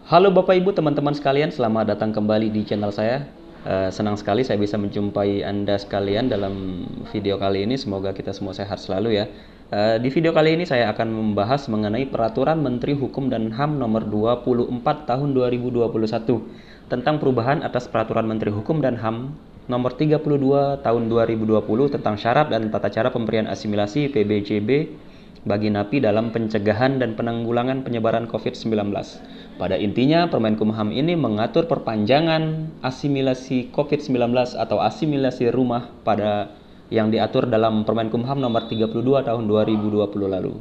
Halo Bapak Ibu teman-teman sekalian, selamat datang kembali di channel saya. Senang sekali saya bisa menjumpai Anda sekalian dalam video kali ini. Semoga kita semua sehat selalu ya. Di video kali ini saya akan membahas mengenai Peraturan Menteri Hukum dan HAM Nomor 24 Tahun 2021 tentang perubahan atas Peraturan Menteri Hukum dan HAM Nomor 32 Tahun 2020 tentang syarat dan tata cara pemberian asimilasi PBJB bagi napi dalam pencegahan dan penanggulangan penyebaran COVID-19. Pada intinya, Permenkumham ini mengatur perpanjangan asimilasi COVID-19 atau asimilasi rumah pada yang diatur dalam Permenkumham nomor 32 tahun 2020 lalu.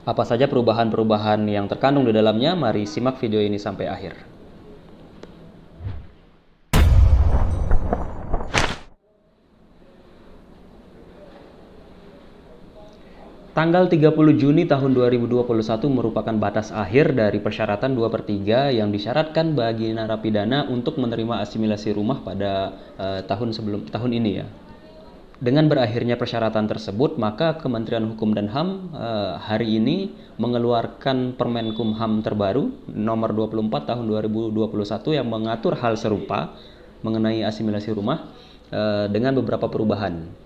Apa saja perubahan-perubahan yang terkandung di dalamnya? Mari simak video ini sampai akhir. Tanggal 30 Juni tahun 2021 merupakan batas akhir dari persyaratan 2/3 yang disyaratkan bagi narapidana untuk menerima asimilasi rumah pada tahun ini ya. Dengan berakhirnya persyaratan tersebut, maka Kementerian Hukum dan HAM hari ini mengeluarkan Permenkumham terbaru nomor 24 tahun 2021 yang mengatur hal serupa mengenai asimilasi rumah dengan beberapa perubahan.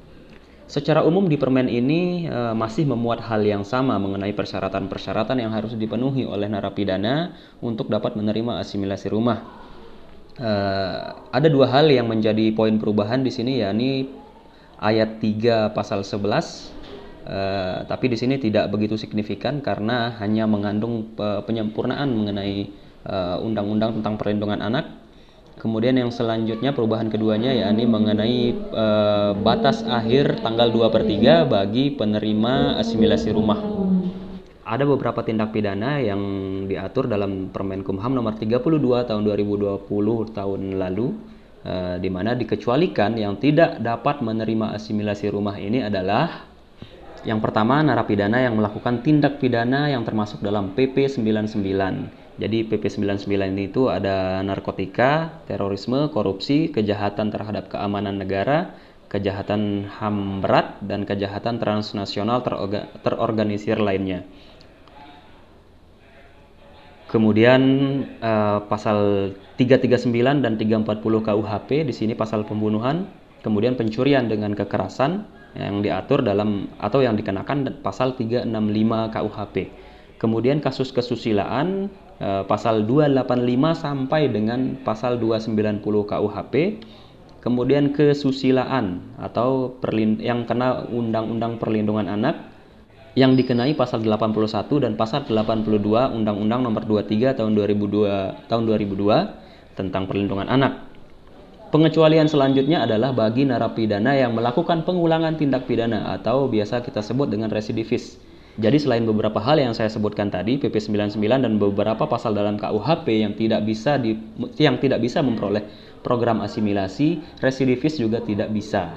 Secara umum di permen ini masih memuat hal yang sama mengenai persyaratan-persyaratan yang harus dipenuhi oleh narapidana untuk dapat menerima asimilasi rumah. Ada dua hal yang menjadi poin perubahan di sini, yakni ayat 3 pasal 11, tapi di sini tidak begitu signifikan karena hanya mengandung penyempurnaan mengenai undang-undang tentang perlindungan anak. Kemudian yang selanjutnya perubahan keduanya yakni mengenai batas akhir tanggal 2/3 bagi penerima asimilasi rumah. Ada beberapa tindak pidana yang diatur dalam Permenkumham nomor 32 tahun 2020 tahun lalu, di mana dikecualikan yang tidak dapat menerima asimilasi rumah ini adalah yang pertama, narapidana yang melakukan tindak pidana yang termasuk dalam PP 99. Jadi PP 99 itu ada narkotika, terorisme, korupsi, kejahatan terhadap keamanan negara, kejahatan HAM berat, dan kejahatan transnasional terorganisir lainnya. Kemudian pasal 339 dan 340 KUHP, di sini pasal pembunuhan, kemudian pencurian dengan kekerasan yang diatur dalam atau yang dikenakan pasal 365 KUHP. Kemudian kasus kesusilaan pasal 285 sampai dengan pasal 290 KUHP. Kemudian kesusilaan atau yang kena Undang-Undang Perlindungan Anak yang dikenai pasal 81 dan pasal 82 Undang-Undang Nomor 23 tahun 2002 tentang perlindungan anak. Pengecualian selanjutnya adalah bagi narapidana yang melakukan pengulangan tindak pidana atau biasa kita sebut dengan residivis. Jadi selain beberapa hal yang saya sebutkan tadi, PP 99 dan beberapa pasal dalam KUHP yang tidak bisa memperoleh program asimilasi, residivis juga tidak bisa.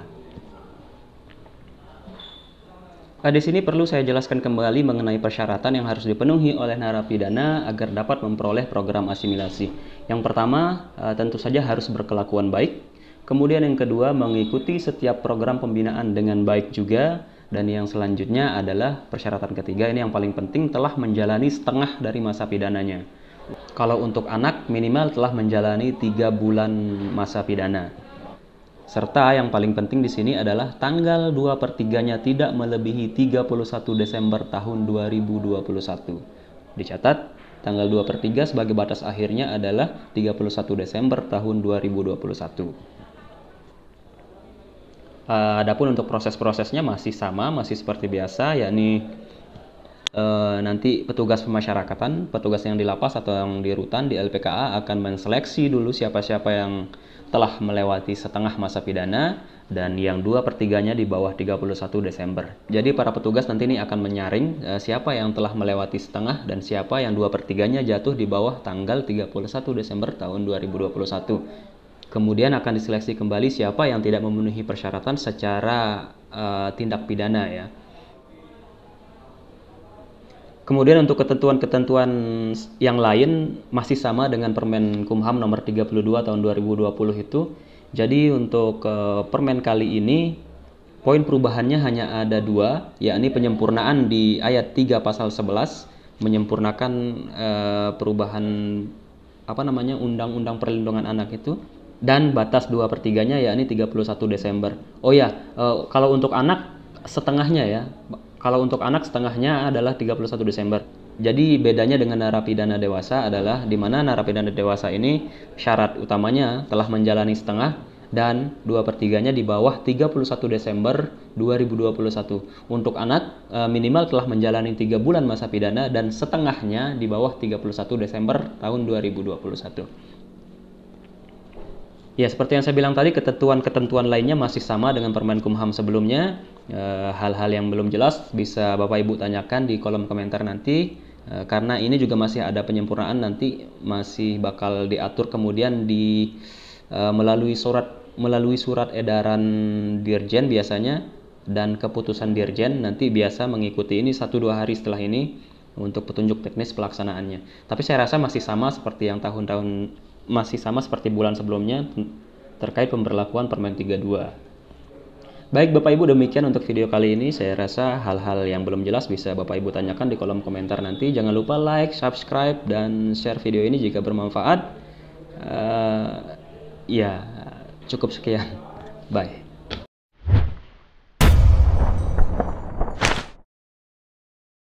Di sini perlu saya jelaskan kembali mengenai persyaratan yang harus dipenuhi oleh narapidana agar dapat memperoleh program asimilasi. Yang pertama, tentu saja harus berkelakuan baik. Kemudian yang kedua, mengikuti setiap program pembinaan dengan baik juga. Dan yang selanjutnya adalah persyaratan ketiga, ini yang paling penting, telah menjalani setengah dari masa pidananya. Kalau untuk anak, minimal telah menjalani 3 bulan masa pidana. Serta yang paling penting di sini adalah tanggal 2/3-nya tidak melebihi 31 Desember tahun 2021. Dicatat, tanggal 2/3 sebagai batas akhirnya adalah 31 Desember tahun 2021. Adapun untuk proses-prosesnya masih sama, masih seperti biasa, yakni nanti petugas pemasyarakatan, petugas yang di lapas atau yang di rutan, di LPKA akan menseleksi dulu siapa-siapa yang telah melewati setengah masa pidana dan yang 2/3-nya di bawah 31 Desember. Jadi para petugas nanti ini akan menyaring siapa yang telah melewati setengah dan siapa yang 2/3-nya jatuh di bawah tanggal 31 Desember tahun 2021. Kemudian akan diseleksi kembali siapa yang tidak memenuhi persyaratan secara tindak pidana ya. Kemudian untuk ketentuan-ketentuan yang lain masih sama dengan Permenkumham nomor 32 tahun 2020 itu. Jadi untuk permen kali ini poin perubahannya hanya ada 2, yakni penyempurnaan di ayat 3 pasal 11 menyempurnakan perubahan Undang-Undang Perlindungan Anak itu, dan batas 2/3-nya yakni 31 Desember. Oh ya, kalau untuk anak setengahnya ya. Kalau untuk anak setengahnya adalah 31 Desember. Jadi bedanya dengan narapidana dewasa adalah di mana narapidana dewasa ini syarat utamanya telah menjalani setengah dan 2/3-nya di bawah 31 Desember 2021. Untuk anak minimal telah menjalani 3 bulan masa pidana dan setengahnya di bawah 31 Desember tahun 2021. Ya, seperti yang saya bilang tadi, ketentuan-ketentuan lainnya masih sama dengan Permen Kumham sebelumnya. Hal-hal yang belum jelas bisa Bapak Ibu tanyakan di kolom komentar nanti. Karena ini juga masih ada penyempurnaan, nanti masih bakal diatur kemudian melalui surat edaran Dirjen biasanya, dan keputusan Dirjen nanti biasa mengikuti ini 1-2 hari setelah ini untuk petunjuk teknis pelaksanaannya. Tapi saya rasa masih sama seperti bulan sebelumnya terkait pemberlakuan Permen 32. Baik Bapak Ibu, demikian untuk video kali ini. Saya rasa hal-hal yang belum jelas bisa Bapak Ibu tanyakan di kolom komentar nanti. Jangan lupa like, subscribe, dan share video ini jika bermanfaat. Ya, cukup sekian. Bye.